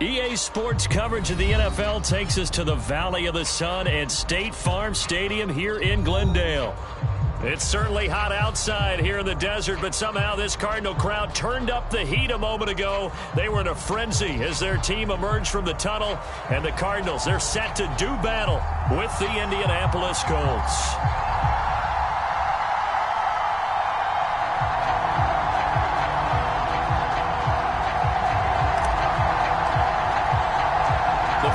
EA Sports coverage of the NFL takes us to the Valley of the Sun and State Farm Stadium here in Glendale. It's certainly hot outside here in the desert, but somehow this Cardinal crowd turned up the heat a moment ago. They were in a frenzy as their team emerged from the tunnel, and the Cardinals, they're set to do battle with the Indianapolis Colts.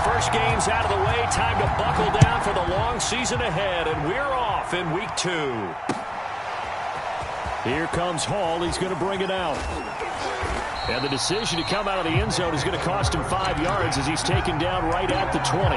First game's out of the way. Time to buckle down for the long season ahead, and we're off in week 2. Here comes Hall. He's going to bring it out. And the decision to come out of the end zone is going to cost him 5 yards as he's taken down right at the 20.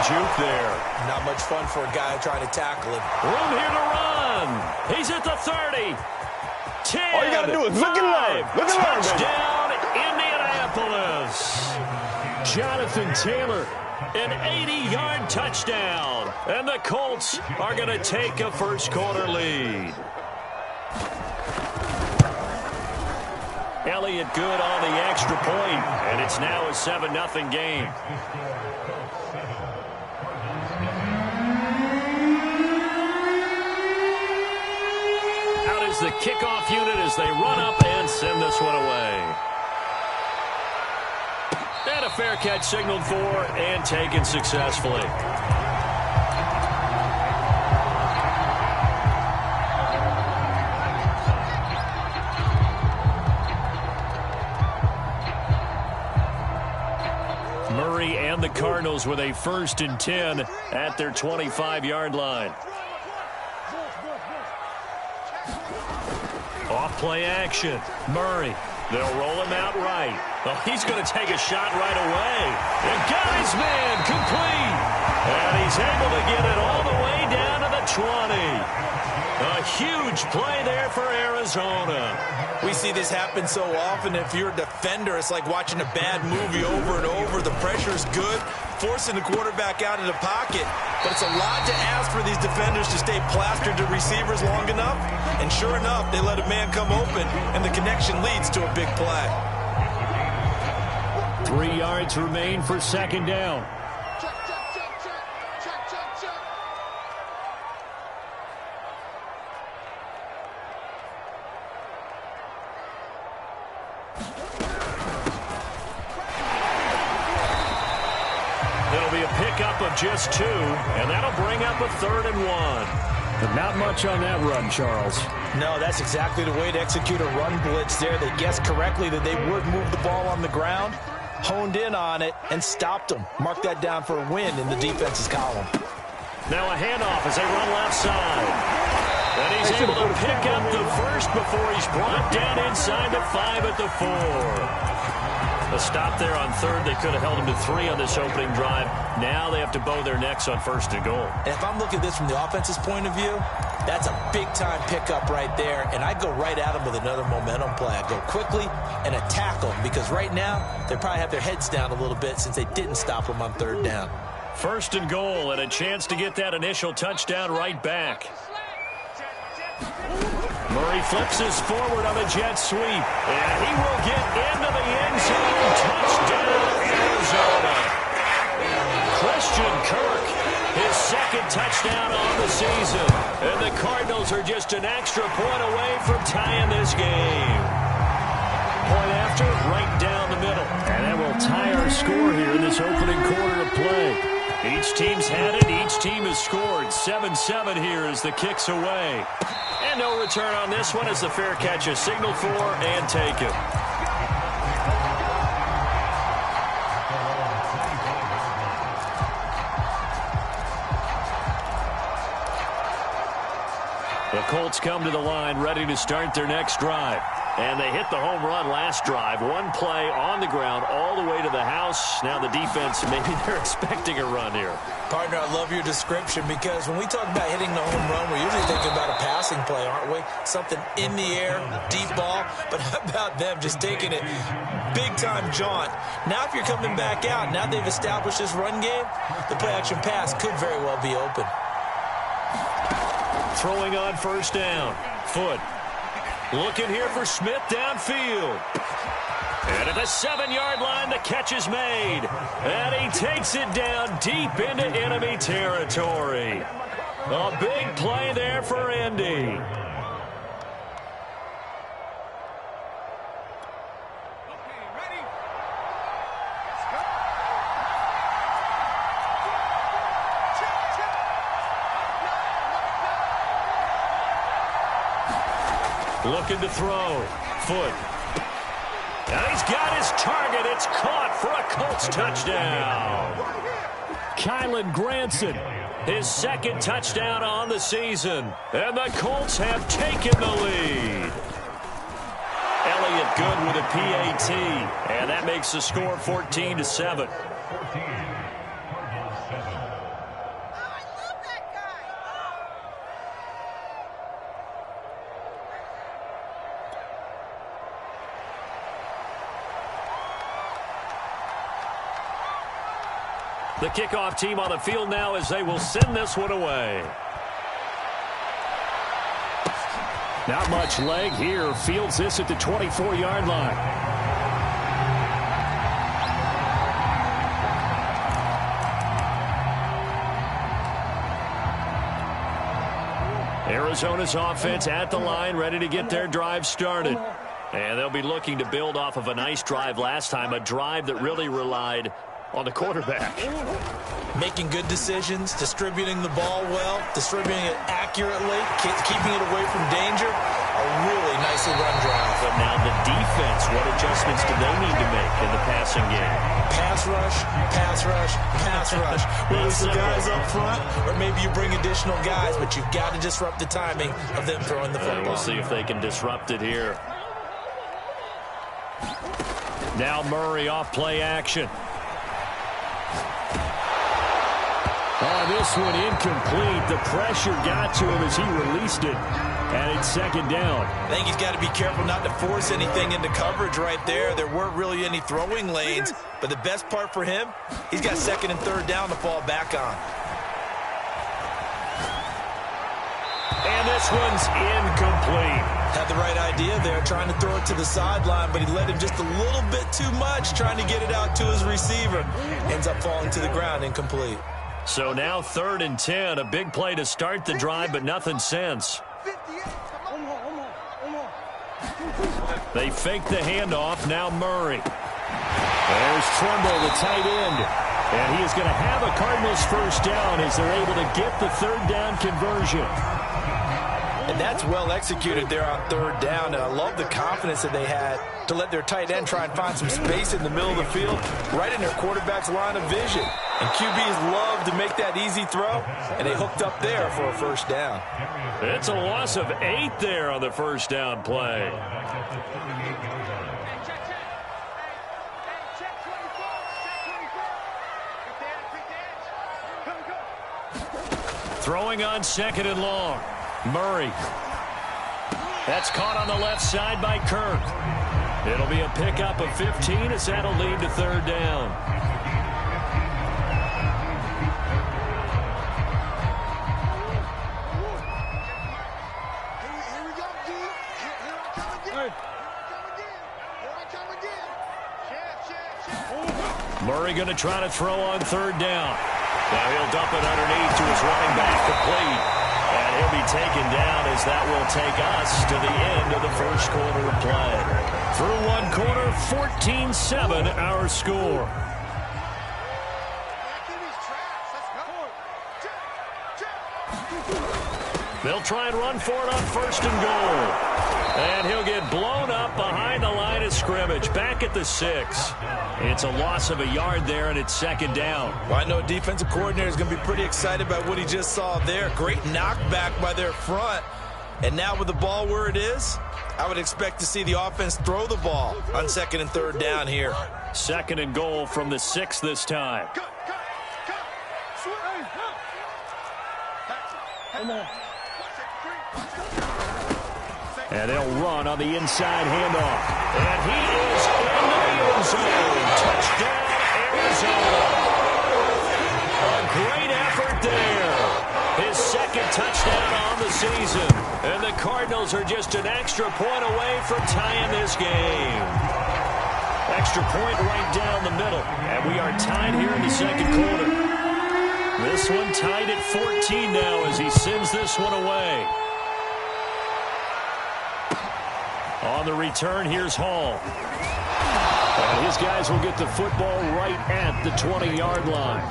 Juke there. Not much fun for a guy trying to tackle him. Room here to run. He's at the 30. 10. All you got to do is look and learn. Look and learn, baby. Touchdown, Indianapolis. Jonathan Taylor, an 80-yard touchdown. And the Colts are going to take a first-quarter lead. Elliott good on the extra point, and it's now a 7-0 game. The kickoff unit as they run up and send this one away. And a fair catch signaled for and taken successfully. Murray and the Cardinals with a 1st and 10 at their 25-yard line. Off-play action. Murray. They'll roll him out right. Oh, he's going to take a shot right away. And got his man complete. And he's able to get it all the way down to the 20. A huge play there for Arizona. We see this happen so often. If you're a defender, it's like watching a bad movie over and over. The pressure's good, forcing the quarterback out of the pocket. But it's a lot to ask for these defenders to stay plastered to receivers long enough. And sure enough, they let a man come open, and the connection leads to a big play. 3 yards remain for 2nd down. It'll be a pickup of just 2, and that'll bring up a 3rd and 1. But not much on that run, Charles. No, that's exactly the way to execute a run blitz there. They guessed correctly that they would move the ball on the ground, honed in on it, and stopped them. Mark that down for a win in the defense's column. Now a handoff as they run left side. And he's able to pick up the first before he's brought down inside the 5 at the 4. A stop there on 3rd. They could have held him to 3 on this opening drive. Now they have to bow their necks on 1st and goal. And if I'm looking at this from the offense's point of view, that's a big-time pickup right there. And I'd go right at him with another momentum play. I'd go quickly and attack them because right now they probably have their heads down a little bit since they didn't stop them on 3rd down. 1st and goal and a chance to get that initial touchdown right back. Murray flips his forward on a jet sweep, and he will get into the end zone. Touchdown, Arizona. Christian Kirk, his 2nd touchdown on the season. And the Cardinals are just an extra point away from tying this game. Point after, right down the middle. And that will tie our score here in this opening quarter of play. Each team's had it. Each team has scored. 7-7 here as the kick's away. And no return on this one as the fair catch is signaled for and taken. The Colts come to the line ready to start their next drive. And they hit the home run last drive. One play on the ground all the way to the house. Now the defense, maybe they're expecting a run here. Partner, I love your description because when we talk about hitting the home run, we're usually thinking about a passing play, aren't we? Something in the air, deep ball. But how about them just taking it big-time jaunt? Now if you're coming back out, now they've established this run game, the play-action pass could very well be open. Throwing on first down. Foot. Looking here for Smith downfield. And at the 7-yard line, the catch is made. And he takes it down deep into enemy territory. A big play there for Indy. Looking to throw. Foot. And he's got his target. It's caught for a Colts touchdown. Kylan Granson, his second touchdown on the season. And the Colts have taken the lead. Elliott good with a PAT. And that makes the score 14-7. The kickoff team on the field now as they will send this one away. Not much leg here. Fields this at the 24-yard line. Arizona's offense at the line, ready to get their drive started. And they'll be looking to build off of a nice drive last time, a drive that really relied on the quarterback. Making good decisions, distributing the ball well, distributing it accurately, keeping it away from danger. A really nicely run drive. But now the defense, what adjustments do they need to make in the passing game? Pass rush, pass rush, pass rush. Whether it's the guys up front or maybe you bring additional guys, but you've got to disrupt the timing of them throwing the football. We'll see if they can disrupt it here. Now Murray off play action. Oh, this one incomplete. The pressure got to him as he released it. And it's second down. I think he's got to be careful not to force anything into coverage right there. There weren't really any throwing lanes. But the best part for him, he's got second and third down to fall back on. And this one's incomplete. Had the right idea there, trying to throw it to the sideline, but he let him just a little bit too much, trying to get it out to his receiver. Ends up falling to the ground, incomplete. So now 3rd and 10, a big play to start the drive, but nothing since. They fake the handoff, now Murray. There's Trumbull, the tight end. And he is going to have a Cardinals first down as they're able to get the third down conversion. And that's well executed there on third down. And I love the confidence that they had to let their tight end try and find some space in the middle of the field, right in their quarterback's line of vision. And QBs love to make that easy throw, and they hooked up there for a first down. It's a loss of 8 there on the first down play. Throwing on 2nd and long. Murray. That's caught on the left side by Kirk. It'll be a pickup of 15 as that'll lead to third down. Murray going to try to throw on third down. Now he'll dump it underneath to his running back, complete. And he'll be taken down as that will take us to the end of the first quarter of play. Through one quarter, 14-7 our score. They'll try and run for it on 1st and goal. And he'll get blown up behind the line of scrimmage, back at the 6. It's a loss of a yard there, and it's 2nd down. Well, I know a defensive coordinator is going to be pretty excited about what he just saw there. Great knockback by their front. And now with the ball where it is, I would expect to see the offense throw the ball on 2nd and 3rd down here. 2nd and goal from the 6 this time. And they'll run on the inside handoff. And he is in the end zone. Touchdown, Arizona. A great effort there. His 2nd touchdown on the season. And the Cardinals are just an extra point away from tying this game. Extra point right down the middle. And we are tied here in the 2nd quarter. This one tied at 14 now as he sends this one away. On the return, here's Hall. And his guys will get the football right at the 20-yard line.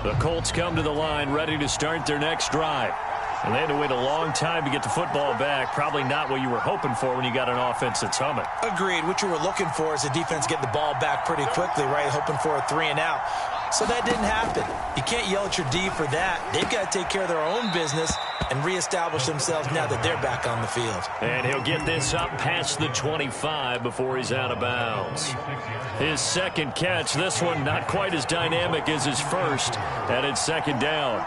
The Colts come to the line ready to start their next drive. And they had to wait a long time to get the football back. Probably not what you were hoping for when you got an offense that's humming. Agreed. What you were looking for is the defense getting the ball back pretty quickly, right? Hoping for a 3 and out. So that didn't happen. You can't yell at your D for that. They've got to take care of their own business and reestablish themselves now that they're back on the field. And he'll get this up past the 25 before he's out of bounds. His 2nd catch, this one not quite as dynamic as his first, and it's 2nd down.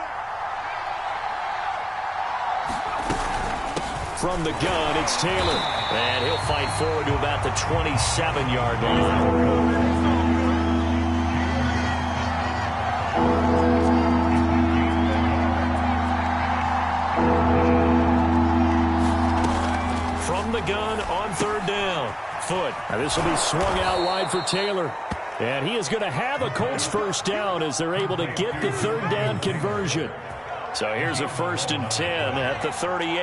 From the gun, it's Taylor. And he'll fight forward to about the 27-yard line. From the gun on 3rd down. Foot. Now this will be swung out wide for Taylor. And he is going to have a Colts 1st down as they're able to get the 3rd down conversion. So here's a 1st and 10 at the 38.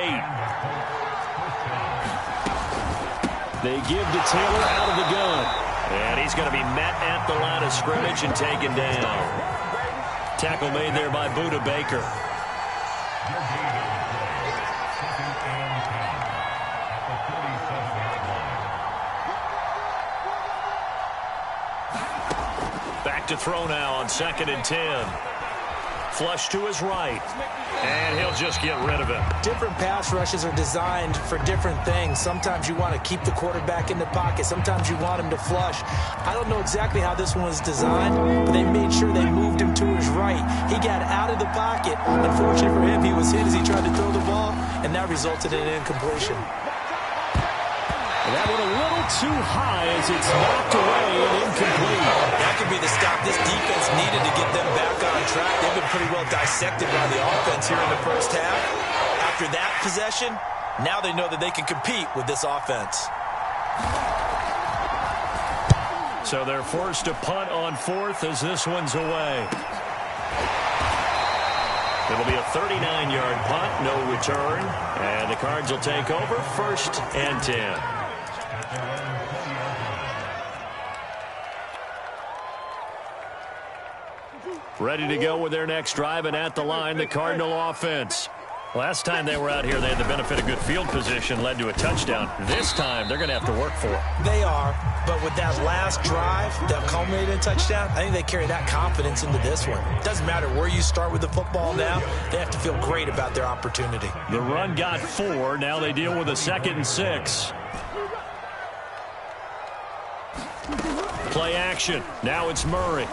They give to Taylor out of the gun. And he's going to be met at the line of scrimmage and taken down. Tackle made there by Buda Baker. Back to throw now on 2nd and 10. Flush to his right. And he'll just get rid of it. Different pass rushes are designed for different things. Sometimes you want to keep the quarterback in the pocket. Sometimes you want him to flush. I don't know exactly how this one was designed, but they made sure they moved him to his right. He got out of the pocket. Unfortunately for him, he was hit as he tried to throw the ball, and that resulted in an incompletion. That one a little too high as it's knocked away and incomplete. That could be the stop this defense needed to get them back on track. They've been pretty well dissected by the offense here in the 1st half. After that possession, now they know that they can compete with this offense. So they're forced to punt on 4th as this one's away. It'll be a 39-yard punt, no return. And the Cards will take over 1st and 10. Ready to go with their next drive, and at the line, the Cardinal offense. Last time they were out here, they had the benefit of good field position, led to a touchdown. This time, they're going to have to work for it. They are, but with that last drive that culminated in a touchdown, I think they carry that confidence into this one. Doesn't matter where you start with the football now, they have to feel great about their opportunity. The run got 4. Now they deal with a 2nd and 6. Play action. Now it's Murray.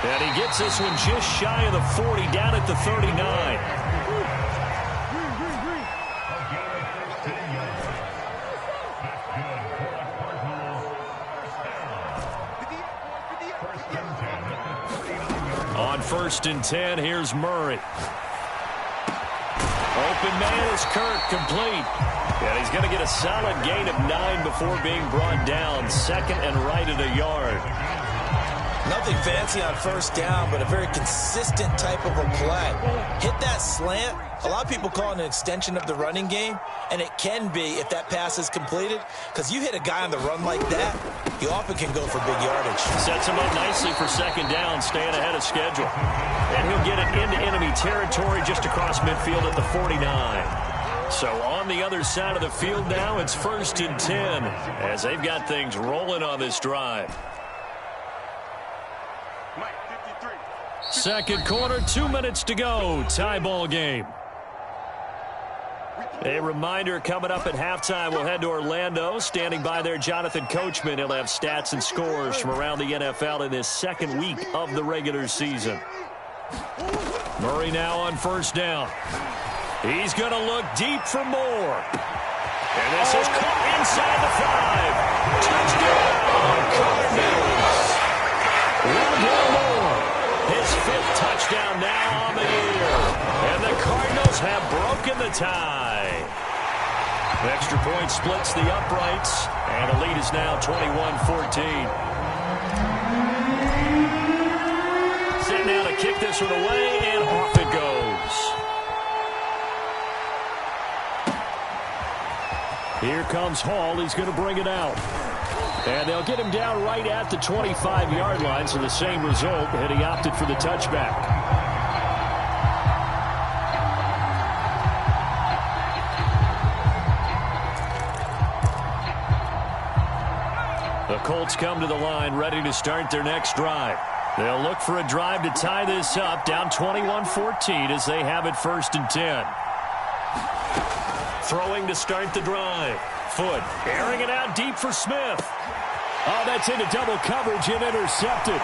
And he gets this one just shy of the 40, down at the 39. On 1st and 10, here's Murray. Open man is Kirk, complete. And he's going to get a solid gain of 9 before being brought down. 2nd and right at a yard. Nothing fancy on 1st down, but a very consistent type of a play. Hit that slant. A lot of people call it an extension of the running game, and it can be if that pass is completed, because you hit a guy on the run like that, he often can go for big yardage. Sets him up nicely for 2nd down, staying ahead of schedule. And he'll get it into enemy territory just across midfield at the 49. So on the other side of the field now, it's 1st and 10 as they've got things rolling on this drive. Second quarter, 2 minutes to go. Tie ball game. A reminder coming up at halftime, we'll head to Orlando. Standing by there, Jonathan Coachman. He'll have stats and scores from around the NFL in this second week of the regular season. Murray now on first down. He's going to look deep for more. And this is caught inside the 5. Touchdown, Cardinals. Rondell Moore, his 5th touchdown now on the year. And the Cardinals have broken the tie. The extra point splits the uprights, and the lead is now 21-14. Set now to kick this one away, and off it goes. Here comes Hall. He's going to bring it out. And they'll get him down right at the 25-yard line, so the same result, and he opted for the touchback. The Colts come to the line, ready to start their next drive. They'll look for a drive to tie this up, down 21-14 as they have it 1st and 10. Throwing to start the drive. Foot airing it out deep for Smith. Oh, that's into double coverage and intercepted.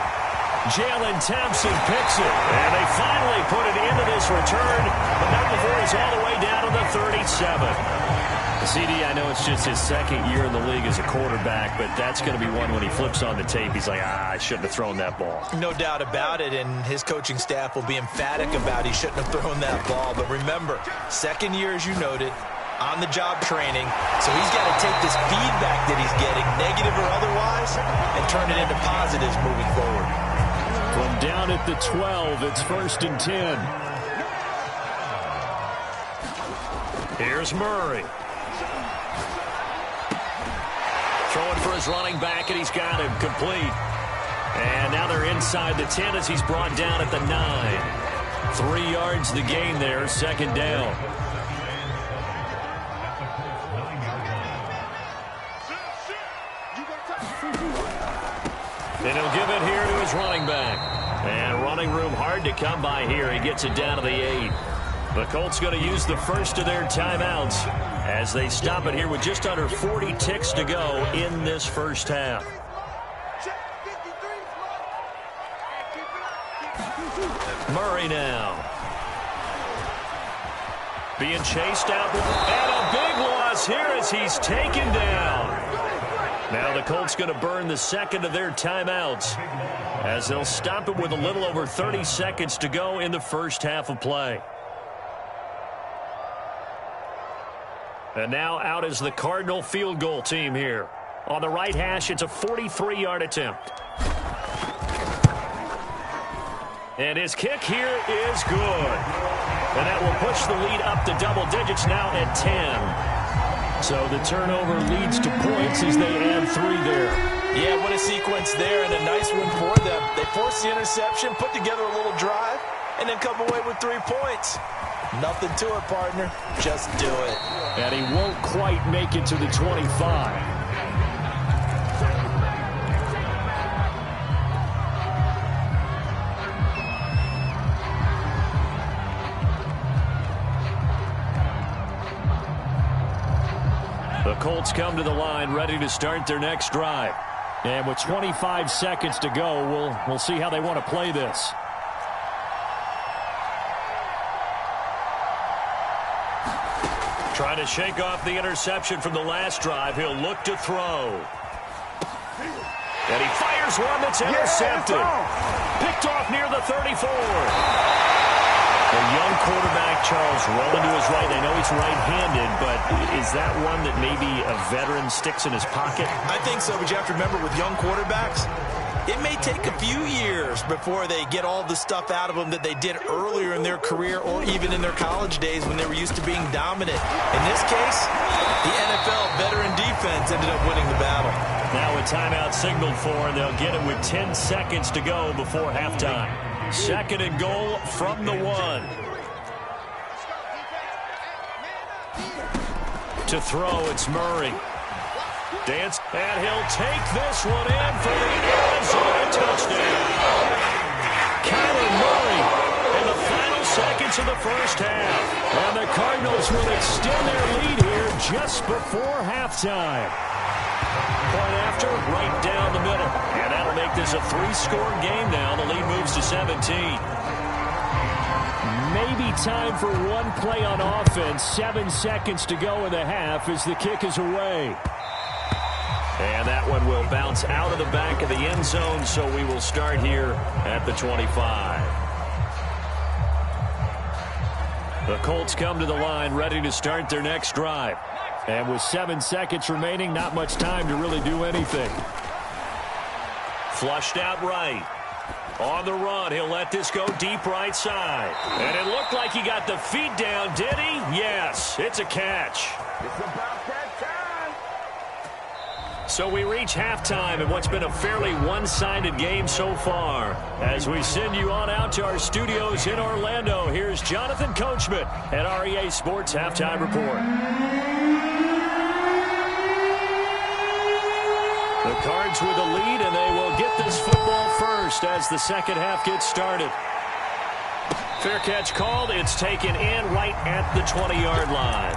Jalen Thompson picks it, and they finally put it into this return, but not before he's all the way down to the 37. CD, I know it's just his second year in the league as a quarterback, but that's going to be one when he flips on the tape. He's like, I shouldn't have thrown that ball. No doubt about it, and his coaching staff will be emphatic about he shouldn't have thrown that ball. But remember, second year, as you noted, on-the-job training, so he's got to take this feedback that he's getting, negative or otherwise, and turn it into positives moving forward. From down at the 12, it's 1st and 10. Here's Murray. Throwing for his running back, and he's got him complete. And now they're inside the 10 as he's brought down at the 9. 3 yards the gain there, 2nd down. And he'll give it here to his running back. And running room hard to come by here. He gets it down to the 8. The Colts going to use the first of their timeouts as they stop it here with just under 40 ticks to go in this first half. Murray now. Being chased out. And a big loss here as he's taken down. Now the Colts going to burn the second of their timeouts as they'll stop it with a little over 30 seconds to go in the first half of play. And now out is the Cardinal field goal team here. On the right hash, it's a 43-yard attempt. And his kick here is good. And that will push the lead up to double digits now at 10. So the turnover leads to points as they add 3 there. Yeah, what a sequence there, and a nice one for them. They forced the interception, put together a little drive, and then come away with 3 points. Nothing to it, partner. Just do it. And he won't quite make it to the 25. The Colts come to the line ready to start their next drive. And with 25 seconds to go, we'll see how they want to play this. Trying to shake off the interception from the last drive. He'll look to throw. And he fires one that's intercepted. Picked off near the 34. A young quarterback, Charles, rolling to his right. I know he's right-handed, but is that one that maybe a veteran sticks in his pocket? I think so, but you have to remember with young quarterbacks, it may take a few years before they get all the stuff out of them that they did earlier in their career or even in their college days when they were used to being dominant. In this case, the NFL veteran defense ended up winning the battle. Now a timeout signaled for, and they'll get it with 10 seconds to go before halftime. 2nd and goal from the 1. To throw, it's Murray. Dance, and he'll take this one in for the Arizona touchdown. Kyler Murray in the final seconds of the first half. And the Cardinals will extend their lead here just before halftime. Point after, right down the middle. And that'll make this a 3-score game now. The lead moves to 17. Maybe time for one play on offense. 7 seconds to go in the half as the kick is away. And that one will bounce out of the back of the end zone, so we will start here at the 25. The Colts come to the line, ready to start their next drive. And with 7 seconds remaining, not much time to really do anything. Flushed out right. On the run, he'll let this go deep right side. And it looked like he got the feet down, did he? Yes, it's a catch. It's about that time. So we reach halftime in what's been a fairly one-sided game so far. As we send you on out to our studios in Orlando, here's Jonathan Coachman at REA Sports Halftime Report. The Cards with the lead, and they will get this football first as the second half gets started. Fair catch called. It's taken in right at the 20-yard line.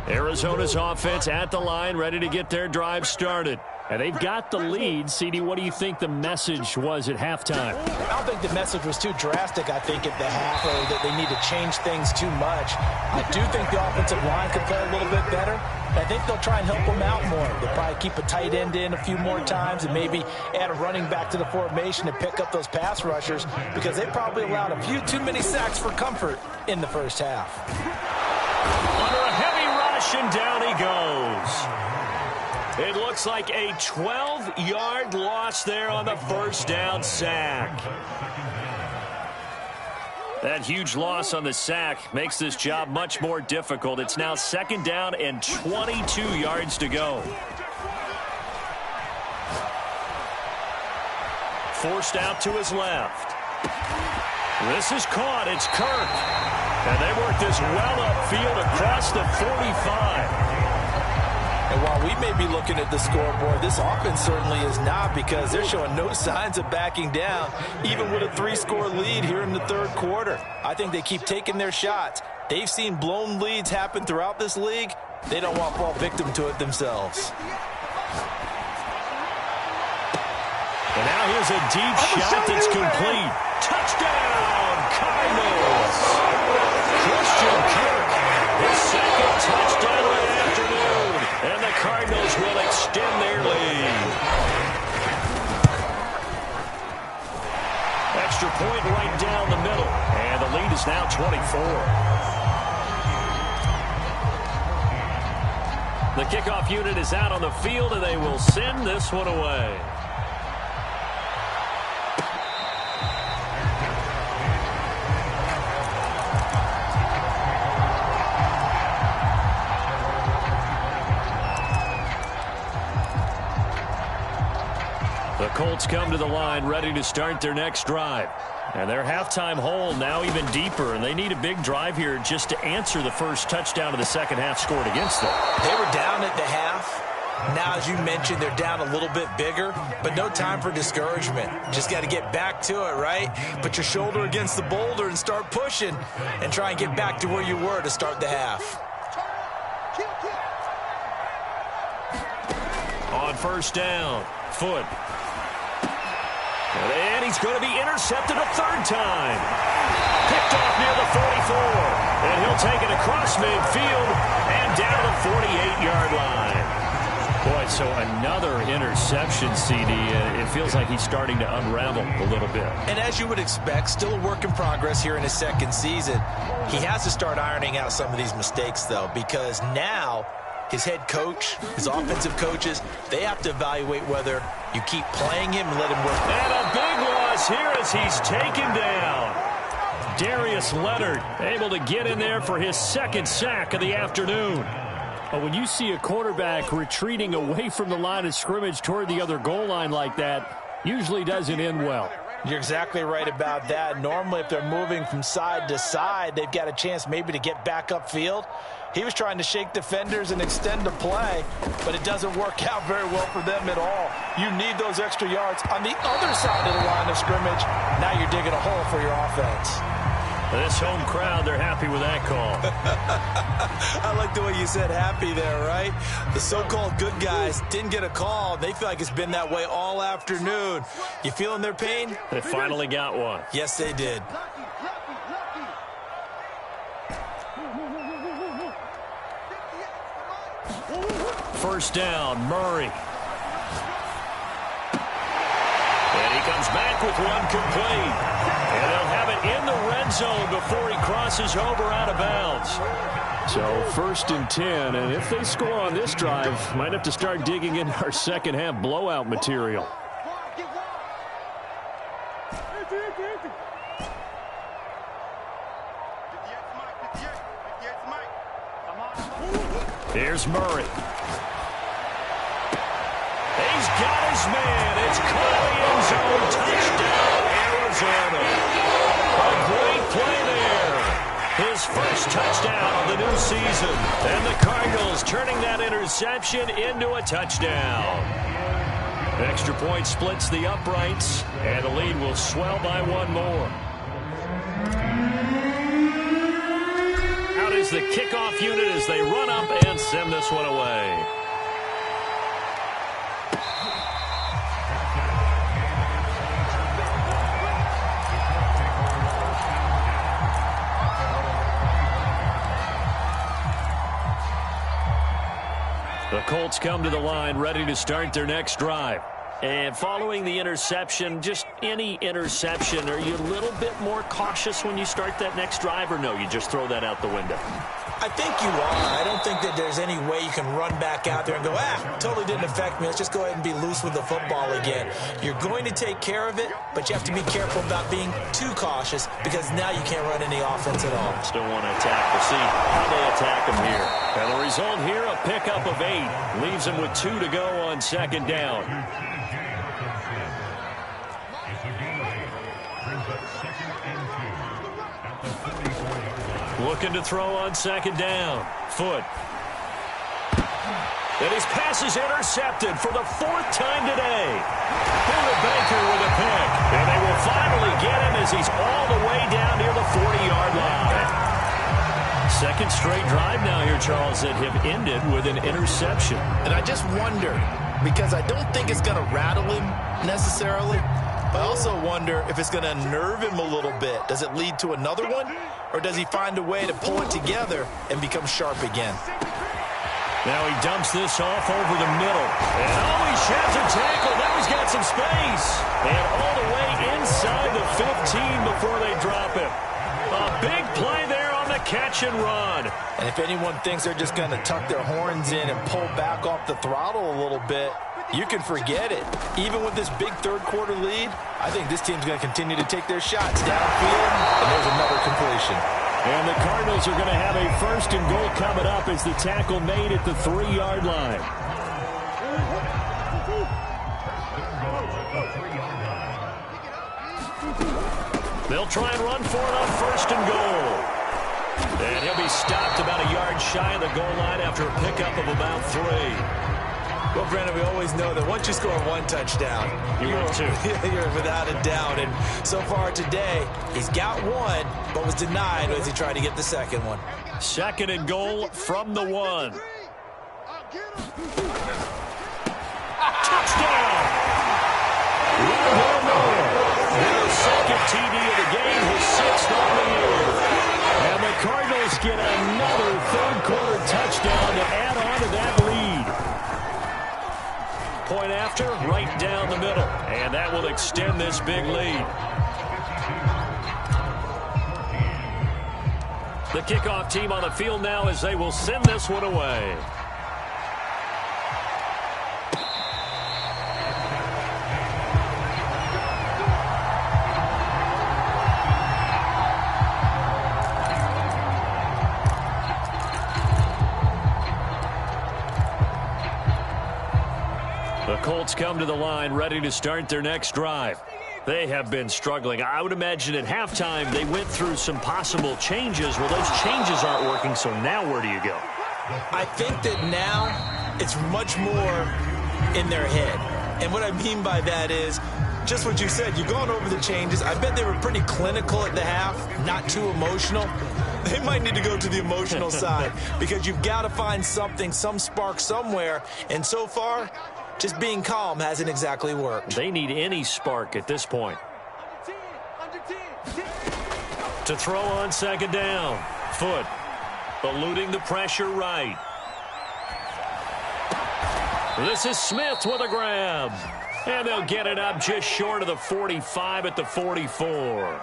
Arizona's offense at the line, ready to get their drive started. And they've got the lead. CD, what do you think the message was at halftime? I don't think the message was too drastic, I think, at the half, or that they need to change things too much. I do think the offensive line could play a little bit better. I think they'll try and help them out more. They'll probably keep a tight end in a few more times and maybe add a running back to the formation and pick up those pass rushers, because they probably allowed a few too many sacks for comfort in the first half. Under a heavy rush, and down he goes. It looks like a 12-yard loss there on the first down sack. That huge loss on the sack makes this job much more difficult. It's now second down and 22 yards to go. Forced out to his left. This is caught. It's Kirk. And they work this well upfield across the 45. And while we may be looking at the scoreboard, this offense certainly is not, because they're showing no signs of backing down, even with a 3-score lead here in the third quarter. I think they keep taking their shots. They've seen blown leads happen throughout this league. They don't want to fall victim to it themselves. And now here's a deep shot that's complete. Touchdown, Cardinals! Christian Kirk, his second touchdown of the afternoon. And the Cardinals will extend their lead. Extra point right down the middle. And the lead is now 24. The kickoff unit is out on the field, and they will send this one away. The Colts come to the line, ready to start their next drive. And their halftime hole now even deeper, and they need a big drive here just to answer the first touchdown of the second half scored against them. They were down at the half. Now, as you mentioned, they're down a little bit bigger, but no time for discouragement. Just got to get back to it, right? Put your shoulder against the boulder and start pushing and try and get back to where you were to start the half. On first down, Foot. And he's going to be intercepted a third time. Picked off near the 44. And he'll take it across midfield and down to the 48-yard line. Boy, so another interception, CD. It feels like he's starting to unravel a little bit. And as you would expect, still a work in progress here in his second season. He has to start ironing out some of these mistakes, though, because now his head coach, his offensive coaches, they have to evaluate whether you keep playing him and let him work. And a big loss here as he's taken down. Darius Leonard able to get in there for his second sack of the afternoon. But when you see a quarterback retreating away from the line of scrimmage toward the other goal line like that, usually doesn't end well. You're exactly right about that. Normally, if they're moving from side to side, they've got a chance maybe to get back upfield. He was trying to shake defenders and extend the play, but it doesn't work out very well for them at all. You need those extra yards on the other side of the line of scrimmage. Now you're digging a hole for your offense. This home crowd, they're happy with that call. I like the way you said happy there, right? The so-called good guys didn't get a call. They feel like it's been that way all afternoon. You feeling their pain? They finally got one. Yes, they did. First down, Murray. And he comes back with one complete. And they'll have it in the red zone before he crosses over out of bounds. So 1st and 10, and if they score on this drive, might have to start digging in our second half blowout material. Here's Murray. He's got his man. It's caught in the end zone. Touchdown, Arizona. A great play there. His first touchdown of the new season. And the Cardinals turning that interception into a touchdown. Extra point splits the uprights, and the lead will swell by one more. Out is the kickoff unit as they run up and send this one away. The Colts come to the line ready to start their next drive. And following the interception, just any interception, are you a little bit more cautious when you start that next drive, or no, you just throw that out the window? I think you are. I don't think that there's any way you can run back out there and go, totally didn't affect me. Let's just go ahead and be loose with the football again. You're going to take care of it, but you have to be careful about being too cautious because now you can't run any offense at all. Still want to attack. We'll see how they attack them here. And the result here, a pickup of 8. Leaves them with 2 to go on second down. Looking to throw on second down. Foot. And his pass is intercepted for the 4th time today. Buda Baker with a pick. And they will finally get him as he's all the way down near the 40-yard line. Second straight drive now here, Charles, that have ended with an interception. And I just wonder, because I don't think it's going to rattle him necessarily, but I also wonder if it's going to unnerve him a little bit. Does it lead to another one? Or does he find a way to pull it together and become sharp again? Now he dumps this off over the middle. And he sheds a tackle. Now he's got some space. And all the way inside the 15 before they drop him. A big play there on the catch and run. And if anyone thinks they're just going to tuck their horns in and pull back off the throttle a little bit, you can forget it. Even with this big third-quarter lead, I think this team's going to continue to take their shots downfield, and there's another completion. And the Cardinals are going to have a 1st and goal coming up as the tackle made at the 3-yard line. They'll try and run for it on 1st and goal. And he'll be stopped about a yard shy of the goal line after a pickup of about 3. Well, Brandon, we always know that once you score one touchdown, you're without a doubt. And so far today, he's got one, but was denied as he tried to get the second one. 2nd and goal from the 1. Touchdown! His 2nd TD of the game, his 6th on the year. And the Cardinals get another third-quarter touchdown to add on to that lead. Point after, right down the middle. And that will extend this big lead. The kickoff team on the field now as they will send this one away. Colts come to the line ready to start their next drive. They have been struggling. I would imagine at halftime they went through some possible changes. Well, those changes aren't working, so now where do you go? I think that now it's much more in their head. And what I mean by that is just what you said. You've gone over the changes. I bet they were pretty clinical at the half, not too emotional. They might need to go to the emotional side because you've got to find something, some spark somewhere. And so far, just being calm hasn't exactly worked. They need any spark at this point. To throw on second down. Foot eluding the pressure right. This is Smith with a grab. And they'll get it up just short of the 45 at the 44.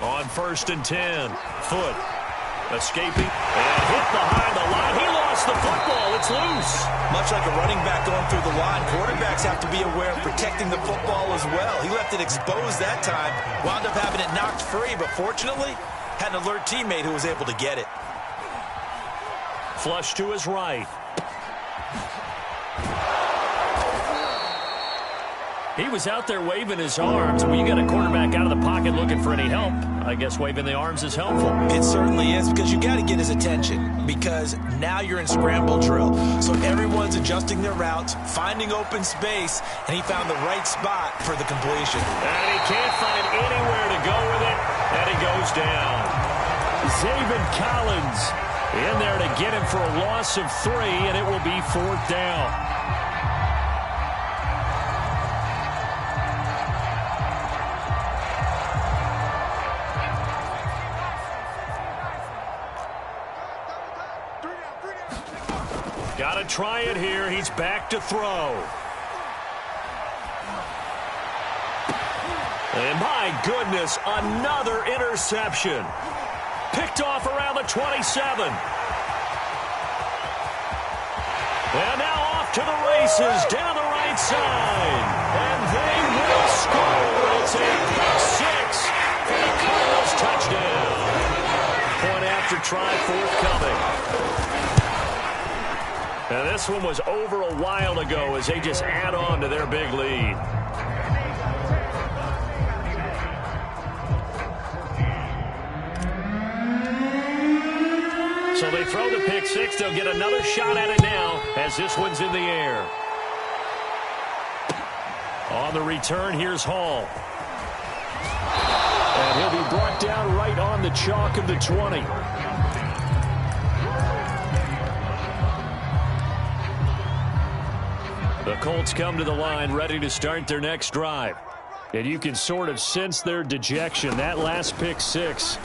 On 1st and 10. Foot escaping and hit behind the line. He lost the football. It's loose. Much like a running back going through the line, quarterbacks have to be aware of protecting the football as well. He left it exposed that time, wound up having it knocked free, but fortunately had an alert teammate who was able to get it. Flush to his right. He was out there waving his arms. When you got a quarterback out of the pocket looking for any help, I guess waving the arms is helpful. It certainly is, because you got to get his attention, because now you're in scramble drill. So everyone's adjusting their routes, finding open space, and he found the right spot for the completion. And he can't find anywhere to go with it, and he goes down. Zaven Collins in there to get him for a loss of 3, and it will be 4th down. Got to try it here. He's back to throw. And my goodness, another interception. Picked off around the 27. And now off to the races down the right side. And they will score. It's a pick 6 for the Cardinals touchdown. Point after try forthcoming. And this one was over a while ago as they just add on to their big lead. So they throw the pick 6. They'll get another shot at it now as this one's in the air. On the return, here's Hall. And he'll be brought down right on the chalk of the 20. The Colts come to the line ready to start their next drive. And you can sort of sense their dejection. That last pick 6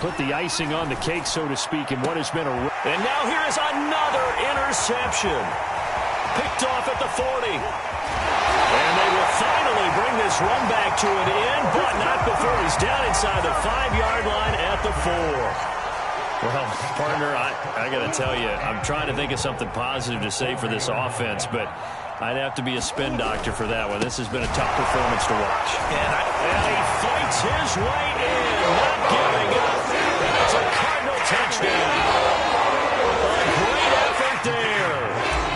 put the icing on the cake, so to speak, in what has been a... And now here is another interception. Picked off at the 40. And they will finally bring this run back to an end, but not before he's down inside the 5-yard line at the 4. Well, partner, I got to tell you, I'm trying to think of something positive to say for this offense, but I'd have to be a spin doctor for that one. This has been a tough performance to watch. And he fights his way in, not giving up. And it's a Cardinal touchdown. A great effort there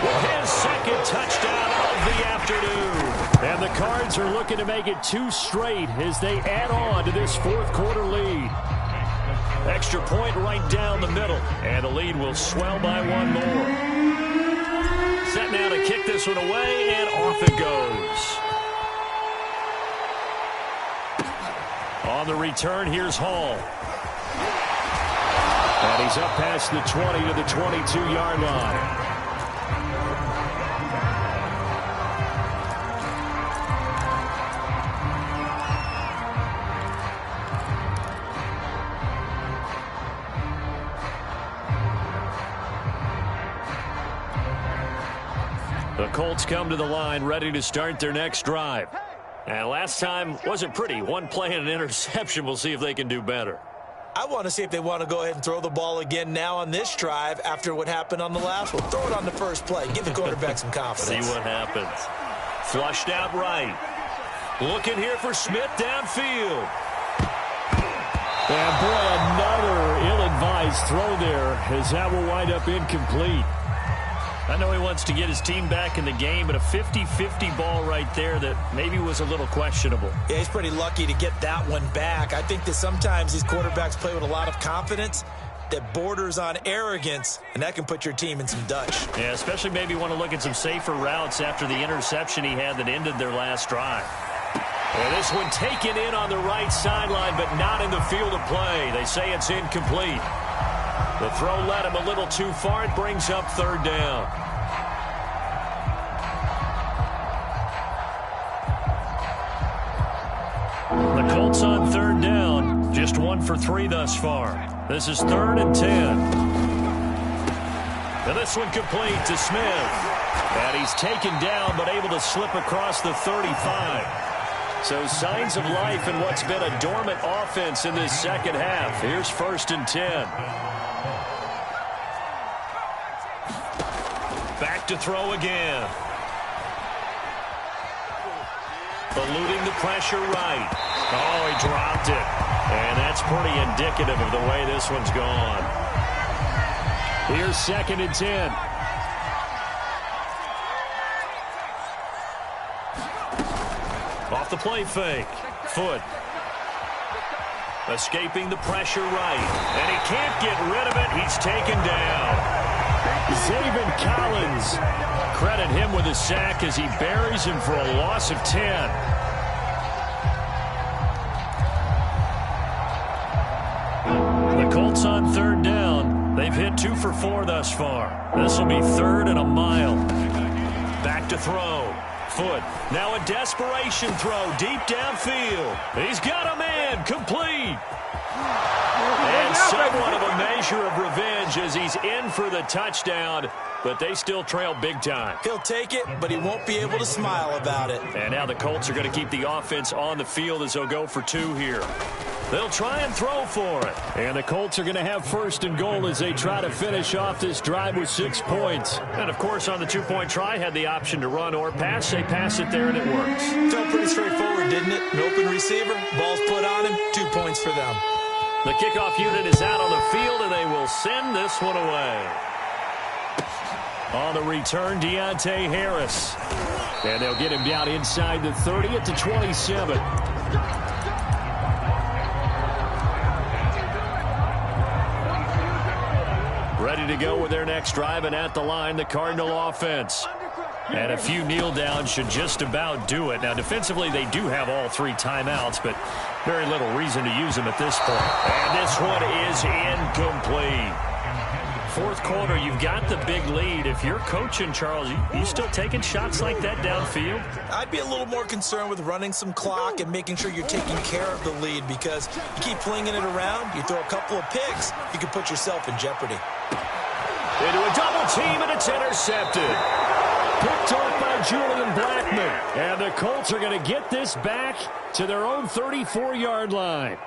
with his second touchdown of the afternoon. And the Cards are looking to make it 2 straight as they add on to this 4th quarter lead. Extra point right down the middle, and the lead will swell by 1 more. Set now to kick this one away, and off it goes. On the return, here's Hall. And he's up past the 20 to the 22-yard line. The Colts come to the line ready to start their next drive. And last time wasn't pretty. 1 play and an interception. We'll see if they can do better. I want to see if they want to go ahead and throw the ball again now on this drive after what happened on the last one. Throw it on the first play. Give the quarterback some confidence. See what happens. Flushed out right. Looking here for Smith downfield. And boy, another ill-advised throw there as that will wind up incomplete. I know he wants to get his team back in the game, but a 50-50 ball right there that maybe was a little questionable. Yeah, he's pretty lucky to get that one back. I think that sometimes these quarterbacks play with a lot of confidence that borders on arrogance, and that can put your team in some Dutch. Yeah, especially maybe want to look at some safer routes after the interception he had that ended their last drive. And this one taken in on the right sideline, but not in the field of play. They say it's incomplete. The throw led him a little too far. It brings up third down. The Colts on third down. Just 1 for 3 thus far. This is 3rd and 10. And this one complete to Smith. And he's taken down but able to slip across the 35. So signs of life in what's been a dormant offense in this second half. Here's 1st and 10. Back to throw again. Eluding the pressure right. Oh, he dropped it. And that's pretty indicative of the way this one's gone. Here's 2nd and 10. Off the play fake. Foot. Escaping the pressure right. And he can't get rid of it. He's taken down. Zaven Collins. Credit him with a sack as he buries him for a loss of 10. The Colts on third down. They've hit 2 for 4 thus far. This will be 3rd and a mile. Back to throw. Foot. Now a desperation throw deep downfield. He's got a man. Complete. And somewhat of a measure of revenge as he's in for the touchdown, but they still trail big time. He'll take it, but he won't be able to smile about it. And now the Colts are going to keep the offense on the field as they'll go for 2 here. They'll try and throw for it. And the Colts are going to have 1st and goal as they try to finish off this drive with 6 points. And, of course, on the 2-point try, had the option to run or pass. They pass it there, and it works. Felt pretty straightforward, didn't it? An open receiver, ball's put on him, 2 points for them. The kickoff unit is out on the field, and they will send this one away. On the return, Deontay Harris. And they'll get him down inside the 30 at the 27. Ready to go with their next drive, and at the line, the Cardinal offense. And a few kneel downs should just about do it. Now, defensively, they do have all 3 timeouts, but very little reason to use them at this point. And this one is incomplete. 4th quarter, you've got the big lead. If you're coaching, Charles, you still taking shots like that downfield? I'd be a little more concerned with running some clock and making sure you're taking care of the lead, because you keep flinging it around, you throw a couple of picks, you can put yourself in jeopardy. Into a double team, and it's intercepted. Picked off by Julian Blackman. And the Colts are going to get this back to their own 34-yard line.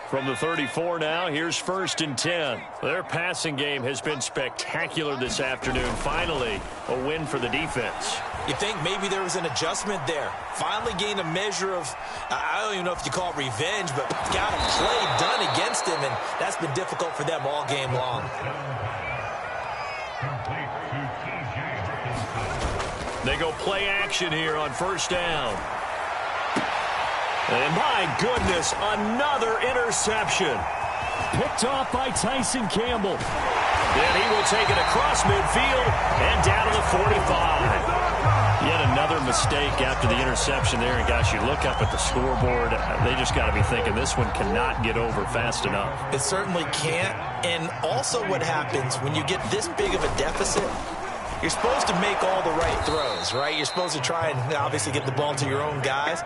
From the 34 now, here's 1st and 10. Their passing game has been spectacular this afternoon. Finally, a win for the defense. You think maybe there was an adjustment there. Finally gained a measure of, I don't even know if you call it revenge, but got a play done against him, and that's been difficult for them all game long. They go play action here on 1st down. And my goodness, another interception. Picked off by Tyson Campbell. Then he will take it across midfield and down to the 45. Yet another mistake after the interception there. And gosh, you look up at the scoreboard, they just got to be thinking this one cannot get over fast enough. It certainly can't. And also what happens when you get this big of a deficit, you're supposed to make all the right throws, right? You're supposed to try and obviously get the ball to your own guys.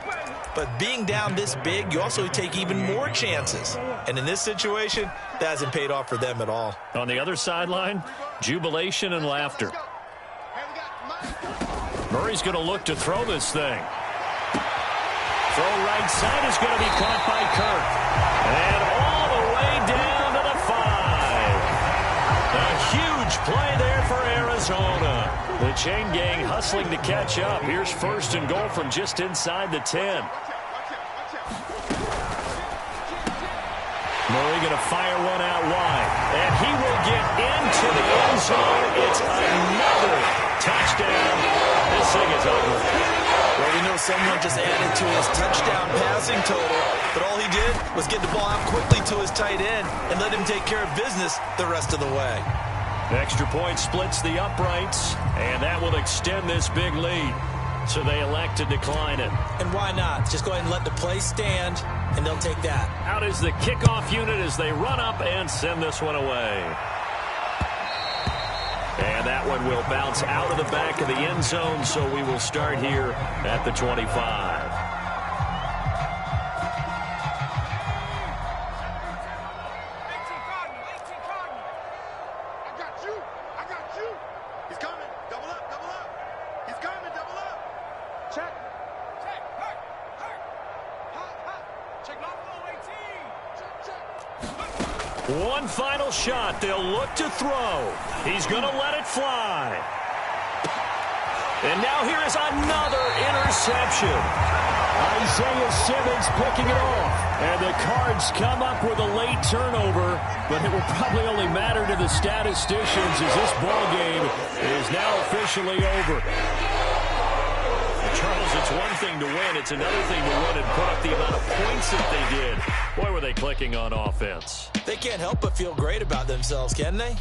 But being down this big, you also take even more chances. And in this situation, that hasn't paid off for them at all. On the other sideline, jubilation and laughter. Murray's going to look to throw this thing. Throw right side is going to be caught by Kirk. And all the way down to the 5. A huge play there for Arizona. The chain gang hustling to catch up. Here's 1st and goal from just inside the 10. Murray going to fire one out wide. And he will get into the end zone. It's another touchdown. This thing is over. Well, we know someone just added to his touchdown passing total, but all he did was get the ball out quickly to his tight end and let him take care of business the rest of the way. Extra point splits the uprights, and that will extend this big lead. So they elect to decline it. And why not? Just go ahead and let the play stand, and they'll take that. Out is the kickoff unit as they run up and send this one away. And that one will bounce out of the back of the end zone, so we will start here at the 25. One final shot. They'll look to throw. He's going to let it fly. And now here is another interception. Isaiah Simmons picking it off. And the Cards come up with a late turnover, but it will probably only matter to the statisticians as this ball game is now officially over. Charles, it's one thing to win. It's another thing to win and put up the amount of points that they did. Boy, were they clicking on offense. They can't help but feel great about themselves, can they?